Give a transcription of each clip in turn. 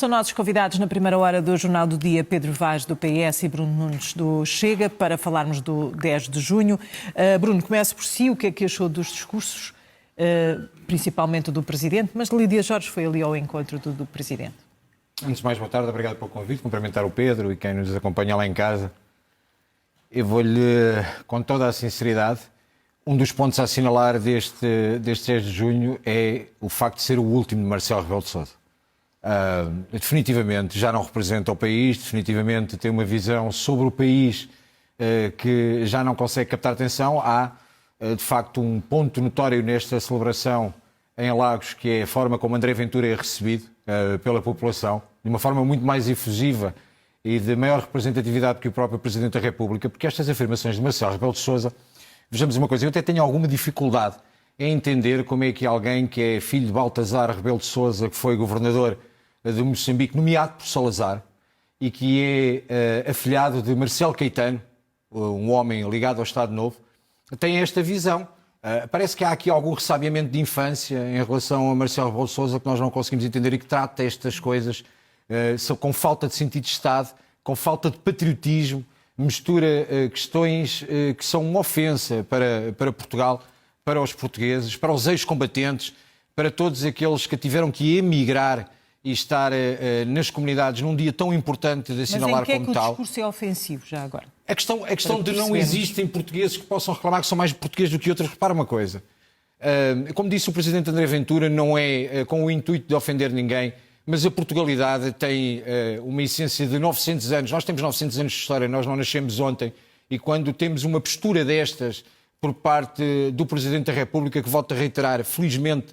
São nossos convidados na primeira hora do Jornal do Dia Pedro Vaz, do PS, e Bruno Nunes, do Chega, para falarmos do 10 de junho. Bruno, começo por si. O que é que achou dos discursos, principalmente do Presidente, mas Lídia Jorge foi ali ao encontro do Presidente? Antes de mais, boa tarde, obrigado pelo convite, cumprimentar o Pedro e quem nos acompanha lá em casa. Eu vou-lhe, com toda a sinceridade, um dos pontos a assinalar deste 10 de junho é o facto de ser o último de Marcelo Rebelo de Sousa. Definitivamente já não representa o país, definitivamente tem uma visão sobre o país que já não consegue captar atenção. Há, de facto, um ponto notório nesta celebração em Lagos, que é a forma como André Ventura é recebido pela população, de uma forma muito mais efusiva e de maior representatividade que o próprio Presidente da República, porque estas afirmações de Marcelo Rebelo de Sousa, vejamos uma coisa, eu até tenho alguma dificuldade em entender como é que alguém que é filho de Baltazar Rebelo de Sousa, que foi governador de Moçambique, nomeado por Salazar, e que é afilhado de Marcelo Caetano, um homem ligado ao Estado Novo, tem esta visão. Parece que há aqui algum ressabiamento de infância em relação a Marcelo Rebelo de Sousa que nós não conseguimos entender e que trata estas coisas com falta de sentido de Estado, com falta de patriotismo, mistura questões que são uma ofensa para Portugal, para os portugueses, para os ex-combatentes, para todos aqueles que tiveram que emigrar e estar nas comunidades num dia tão importante de assinalar como tal. Mas em que é que o discurso é ofensivo, já agora? A questão de não existem portugueses que possam reclamar que são mais portugueses do que outros. Repara uma coisa. Como disse o Presidente André Ventura, não é com o intuito de ofender ninguém, mas a Portugalidade tem uma essência de 900 anos. Nós temos 900 anos de história, nós não nascemos ontem. E quando temos uma postura destas por parte do Presidente da República, que volto a reiterar, felizmente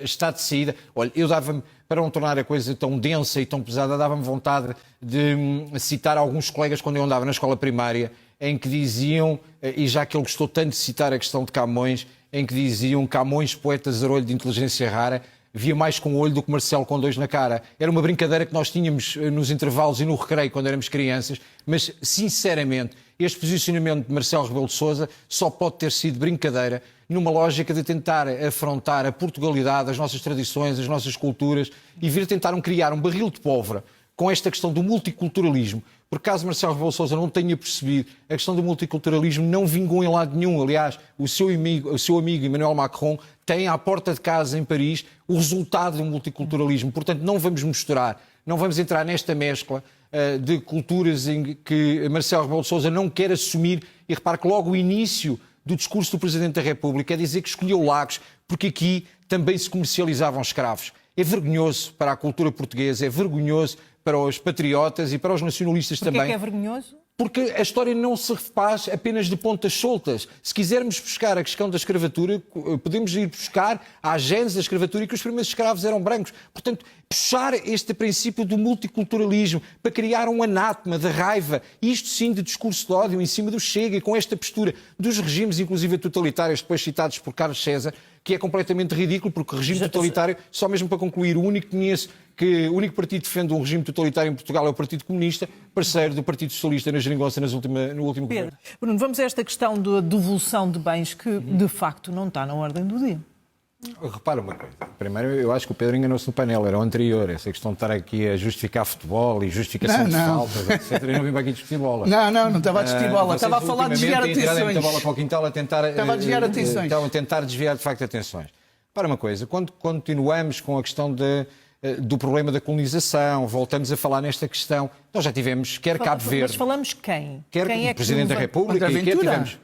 está de saída. Olha, eu dava-me, para não tornar a coisa tão densa e tão pesada, dava-me vontade de citar alguns colegas quando eu andava na escola primária, em que diziam, e já que ele gostou tanto de citar a questão de Camões, em que diziam Camões, poeta zarolho de inteligência rara, via mais com o olho do que Marcelo com dois na cara. Era uma brincadeira que nós tínhamos nos intervalos e no recreio quando éramos crianças, mas, sinceramente, este posicionamento de Marcelo Rebelo de Sousa só pode ter sido brincadeira numa lógica de tentar afrontar a Portugalidade, as nossas tradições, as nossas culturas e vir tentar criar um barril de pólvora com esta questão do multiculturalismo. Por caso Marcelo Rebelo de Sousa não tenha percebido, a questão do multiculturalismo não vingou em lado nenhum. Aliás, o seu amigo Emmanuel Macron tem à porta de casa em Paris o resultado do multiculturalismo. Portanto, não vamos misturar, não vamos entrar nesta mescla de culturas em que Marcelo Rebelo de Sousa não quer assumir. E repare que logo o início do discurso do Presidente da República é dizer que escolheu Lagos porque aqui também se comercializavam escravos. É vergonhoso para a cultura portuguesa, é vergonhoso para os patriotas e para os nacionalistas também. Porquê que é vergonhoso? Porque a história não se refaz apenas de pontas soltas. Se quisermos buscar a questão da escravatura, podemos ir buscar a gênese da escravatura e que os primeiros escravos eram brancos. Portanto, puxar este princípio do multiculturalismo para criar um anátema de raiva, isto sim de discurso de ódio em cima do Chega e com esta postura dos regimes, inclusive totalitários, depois citados por Carlos César, que é completamente ridículo, porque o regime totalitário, só mesmo para concluir, o único partido que defende um regime totalitário em Portugal é o Partido Comunista, parceiro do Partido Socialista na geringonça no último governo. Bruno, vamos a esta questão da devolução de bens que, de facto, não está na ordem do dia. Repara uma coisa. Primeiro, eu acho que o Pedro enganou-se no painel, era o anterior. Essa questão de estar aqui a justificar futebol e justificação de faltas, etc. Eu não vim para aqui discutir bola. Não estava a discutir bola. Estava a falar de desviar atenções. Bola para o quintal a tentar, estava a desviar atenções. Estavam a tentar desviar, de facto, atenções. Repara uma coisa. Quando continuamos com a questão do problema da colonização, voltamos a falar nesta questão, nós já tivemos, quer Cabo Verde... Mas falamos quem? Quer quem o Presidente da República, e quer tivemos...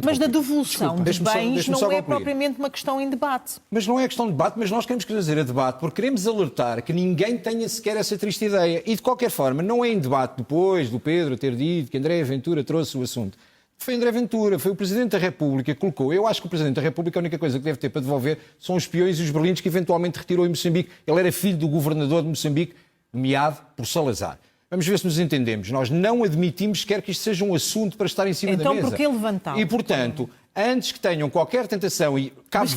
Mas da devolução de bens não é propriamente uma questão em debate. Mas não é questão de debate, mas nós queremos trazer a debate porque queremos alertar que ninguém tenha sequer essa triste ideia. E de qualquer forma, não é em debate depois do Pedro ter dito que André Ventura trouxe o assunto. Foi André Ventura, foi o Presidente da República que colocou. Eu acho que o Presidente da República a única coisa que deve ter para devolver são os peões e os berlindes que eventualmente retirou em Moçambique. Ele era filho do governador de Moçambique, nomeado por Salazar. Vamos ver se nos entendemos. Nós não admitimos sequer que isto seja um assunto para estar em cima da mesa. Então, porquê levantá-lo? E, portanto, antes que tenham qualquer tentação, e Cabo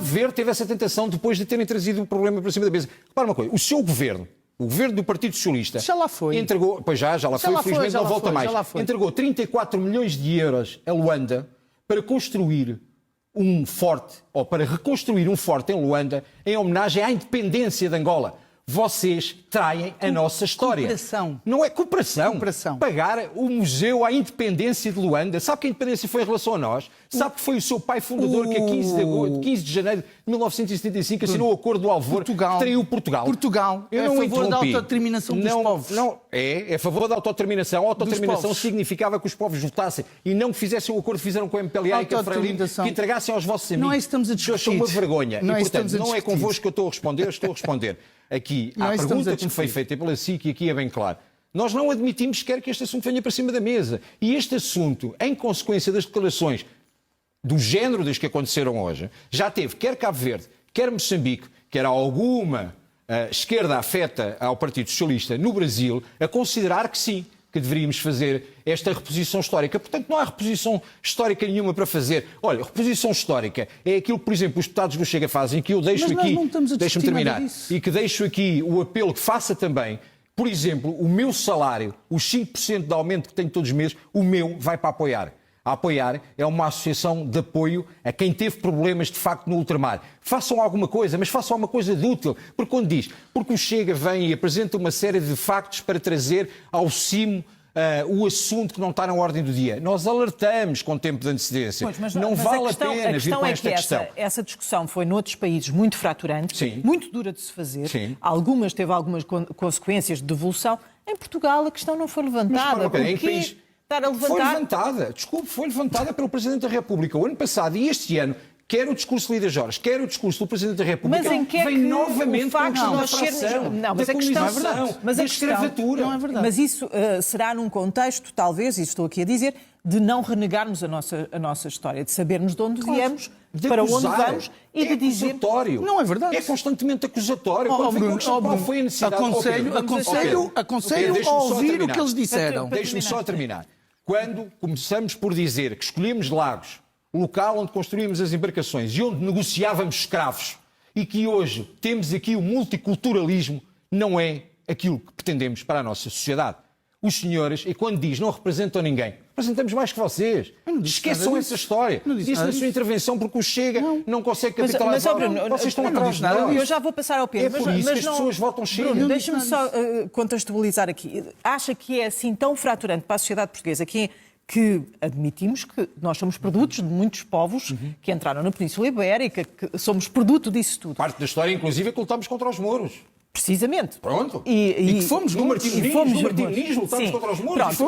Verde teve essa tentação depois de terem trazido o problema para cima da mesa. Repara uma coisa, o seu governo, o governo do Partido Socialista... Já lá foi. Entregou, pois já lá foi, felizmente não volta mais. Entregou 34 milhões de euros a Luanda para construir um forte, ou para reconstruir um forte em Luanda, em homenagem à independência de Angola. vocês traem a nossa história. Cooperação. Não é cooperação. Cooperação. Pagar o Museu à Independência de Luanda. Sabe que a independência foi em relação a nós? Sabe que foi o seu pai fundador que a 15 de janeiro de 1975 assinou o Acordo do Alvor que traiu Portugal? Portugal Eu é não a favor da interrompi. autodeterminação dos povos. Não, é a favor da autodeterminação. A autodeterminação povos. significava que os povos votassem e não que fizessem o acordo que fizeram com a MPLA e com a Frelimo, que entregassem aos vossos amigos. Não é isso que estamos a discutir. Eu sou uma vergonha. Não é e, isso que portanto, estamos a não é discutir. convosco que eu estou a responder aqui Não à é isso que pergunta estamos a que me foi discutir. feita pela SIC, e aqui é bem claro. Nós não admitimos sequer que este assunto venha para cima da mesa. E este assunto, em consequência das declarações do género das que aconteceram hoje, já teve quer Cabo Verde, quer Moçambique, quer alguma esquerda afeta ao Partido Socialista no Brasil, a considerar que sim, que deveríamos fazer esta reposição histórica. Portanto, não há reposição histórica nenhuma para fazer. Olha, reposição histórica é aquilo que, por exemplo, os deputados do Chega fazem, que eu deixo Mas nós aqui, não estamos a deixa-me discutir nada terminar, disso. e que deixo aqui o apelo que faça também. Por exemplo, o meu salário, os 5% de aumento que tenho todos os meses, o meu vai para apoiar. A Apoiar é uma associação de apoio a quem teve problemas de facto no ultramar. Façam alguma coisa, mas façam alguma coisa de útil. Porque quando diz, porque o Chega vem e apresenta uma série de factos para trazer ao cimo o assunto que não está na ordem do dia. Nós alertamos com tempo de antecedência. Pois, não vale a pena vir com esta questão. Essa discussão foi noutros países muito fraturante, Sim. muito dura de se fazer. Sim. Teve algumas consequências de devolução. Em Portugal a questão não foi levantada. Porquê estar a levantar? Foi levantada, foi levantada pelo Presidente da República o ano passado e este ano. Quer o discurso de Lídia Jorge, quer o discurso do Presidente da República, mas em que é vem que novamente o facto com a de nós sermos... Não, mas a questão é verdade. Mas a escravatura. Não é verdade. Mas isso será num contexto, talvez, e estou aqui a dizer, de não renegarmos a nossa história, de sabermos de onde viemos, para onde vamos e de dizer... Acusatório. Não é verdade. É constantemente acusatório. Bruno, Qual foi a necessidade? Aconselho a ouvir o que eles disseram. Deixe-me só terminar. Quando começamos por dizer que escolhemos Lagos, o local onde construímos as embarcações e onde negociávamos escravos, e que hoje temos aqui o multiculturalismo, não é aquilo que pretendemos para a nossa sociedade. Os senhores, e quando diz não representam ninguém, representamos mais que vocês. Esqueçam essa história. Disse na sua intervenção porque o Chega não consegue capitalizar. Vocês estão atrás de nós. Eu já vou passar ao Pedro. É por isso que as pessoas votam Chega. Bruno, deixa-me só contextualizar aqui. Acha que é assim tão fraturante para a sociedade portuguesa que admitimos que nós somos produtos de muitos povos que entraram na Península Ibérica, que somos produto disso tudo. Parte da história, inclusive, é que lutamos contra os mouros. Precisamente. Pronto. E que fomos no martirinismo, lutamos contra os mouros.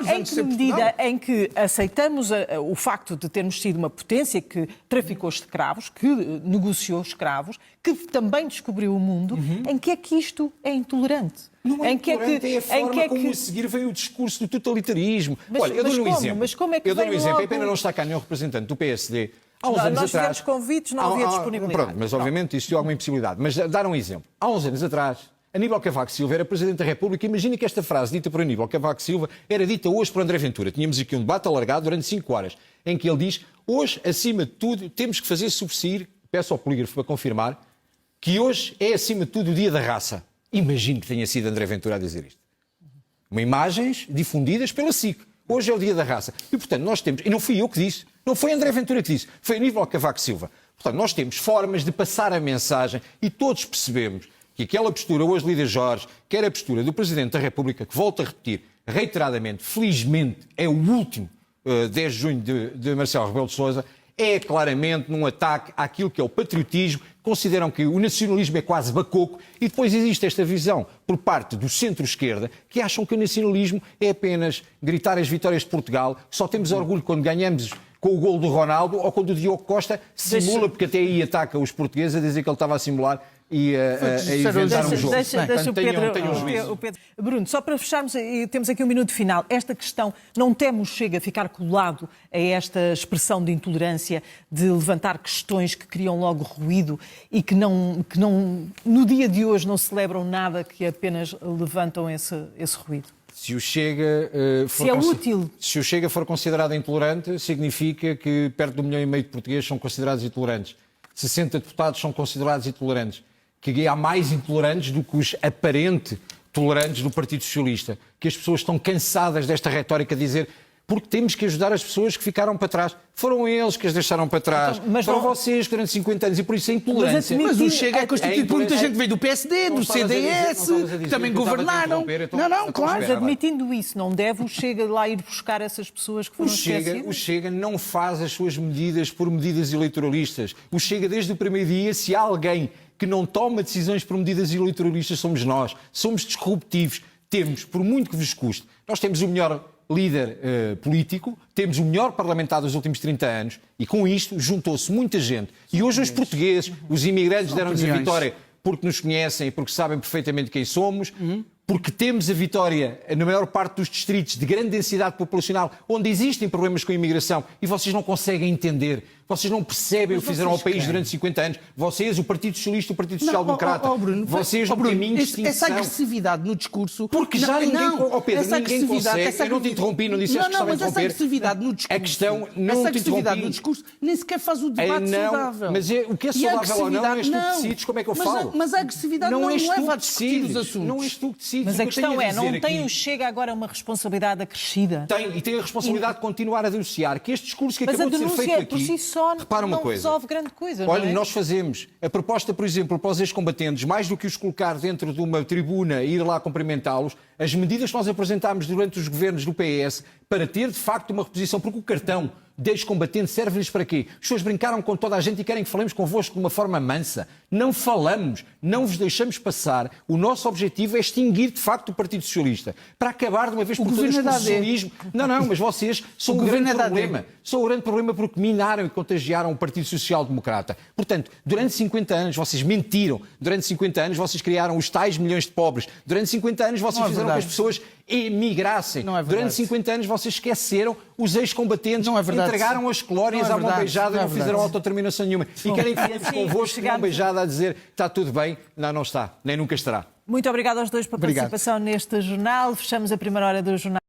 Em que medida em que aceitamos o facto de termos sido uma potência que traficou escravos, que negociou escravos, que também descobriu o mundo, em que é que isto é intolerante? Não é intolerante, é a forma como a seguir vem o discurso do totalitarismo. Olha, eu dou-lhe um exemplo. Mas como é que eu dou-lhe um exemplo. logo... É pena não estar cá nenhum representante do PSD. Há uns anos nós atrás... fizemos convites, não havia disponibilidade. Pronto, mas obviamente existia alguma impossibilidade. Mas dar um exemplo. Há uns anos atrás, Aníbal Cavaco Silva era Presidente da República. Imagina que esta frase dita por Aníbal Cavaco Silva era dita hoje por André Ventura. Tínhamos aqui um debate alargado durante 5 horas, em que ele diz, hoje, acima de tudo, temos que fazer subsair, peço ao polígrafo para confirmar, que hoje é, acima de tudo, o dia da raça. Imagino que tenha sido André Ventura a dizer isto. Imagens difundidas pela SIC. Hoje é o dia da raça. E, portanto, nós temos... E não fui eu que disse. Não foi André Ventura que disse. Foi Aníbal Cavaco Silva. Portanto, nós temos formas de passar a mensagem e todos percebemos que aquela postura, hoje Lídia Jorge, que era a postura do Presidente da República, que volto a repetir reiteradamente, felizmente, é o último 10 de junho de Marcelo Rebelo de Sousa, é claramente num ataque àquilo que é o patriotismo, consideram que o nacionalismo é quase bacoco e depois existe esta visão por parte do centro-esquerda que acham que o nacionalismo é apenas gritar as vitórias de Portugal, só temos orgulho quando ganhamos com o golo do Ronaldo ou quando o Diogo Costa simula, porque até aí ataca os portugueses a dizer que ele estava a simular e a inventar um jogo. Deixa o Pedro. Bruno, só para fecharmos, temos aqui um minuto final. Esta questão, não temos Chega a ficar colado a esta expressão de intolerância, de levantar questões que criam logo ruído e que não no dia de hoje não celebram nada, que apenas levantam esse ruído? Se o Chega se o Chega for considerado intolerante, significa que perto de 1,5 milhão de portugueses são considerados intolerantes. 60 deputados são considerados intolerantes. Que há mais intolerantes do que os aparente tolerantes do Partido Socialista. Que as pessoas estão cansadas desta retórica de dizer Porque temos que ajudar as pessoas que ficaram para trás. Foram eles que as deixaram para trás. Então, mas foram não... vocês durante 50 anos. E por isso a intolerância... Mas o Chega é constituído por muita gente que veio do PSD, do CDS, que também governaram. Não, claro. Mas admitindo isso, não deve o Chega lá ir buscar essas pessoas que foram esquecidas? O Chega não faz as suas medidas por medidas eleitoralistas. O Chega, desde o primeiro dia, se há alguém que não toma decisões por medidas eleitoralistas, somos nós. Somos disruptivos. Temos, por muito que vos custe, nós temos o melhor líder político, temos o melhor parlamentar dos últimos 30 anos e com isto juntou-se muita gente. E hoje os portugueses, os imigrantes deram-nos a vitória porque nos conhecem e porque sabem perfeitamente quem somos, porque temos a vitória na maior parte dos distritos de grande densidade populacional, onde existem problemas com a imigração e vocês não conseguem entender, vocês não percebem o que fizeram ao país durante 50 anos. Vocês, o Partido Socialista e o Partido Social Democrata, vocês no caminho de extinção. Essa agressividade no discurso... Porque já ninguém... Pedro, essa ninguém consegue... Eu não te interrompi, não disseste que estava a interromper. Mas essa agressividade no discurso... A questão... Não te interrompi. No discurso nem sequer faz o debate saudável. Mas o que é saudável ou não, és tu que decides como é que eu falo. Mas a agressividade não leva a discutir os assuntos. Não és tu que decides. Mas a questão é, não tem o Chega agora uma responsabilidade acrescida? Tem, e tem a responsabilidade de continuar a denunciar que este discurso que acabou de ser feito aqui... Mas a denúncia por si só não resolve grande coisa, Olha, não é? nós fazemos a proposta, por exemplo, para os ex-combatentes, mais do que os colocar dentro de uma tribuna e ir lá cumprimentá-los, as medidas que nós apresentámos durante os governos do PS para ter, de facto, uma reposição, porque o cartão de ex-combatente serve-lhes para quê? As pessoas brincaram com toda a gente e querem que falemos convosco de uma forma mansa. Não falamos, não vos deixamos passar. O nosso objetivo é extinguir, de facto, o Partido Socialista. Para acabar de uma vez por todas com o socialismo. Não, mas vocês são o grande problema. São o grande problema porque minaram e contagiaram o Partido Social Democrata. Portanto, durante 50 anos vocês mentiram. Durante 50 anos vocês criaram os tais milhões de pobres. Durante 50 anos vocês fizeram que as pessoas emigrassem. Durante 50 anos vocês esqueceram os ex-combatentes. Entregaram as colónias à mão beijada e não fizeram autodeterminação nenhuma. E querem que falemos convosco de mão beijada a dizer está tudo bem. Não está. Nem nunca estará. Muito obrigado aos dois pela participação neste jornal. Fechamos a primeira hora do jornal.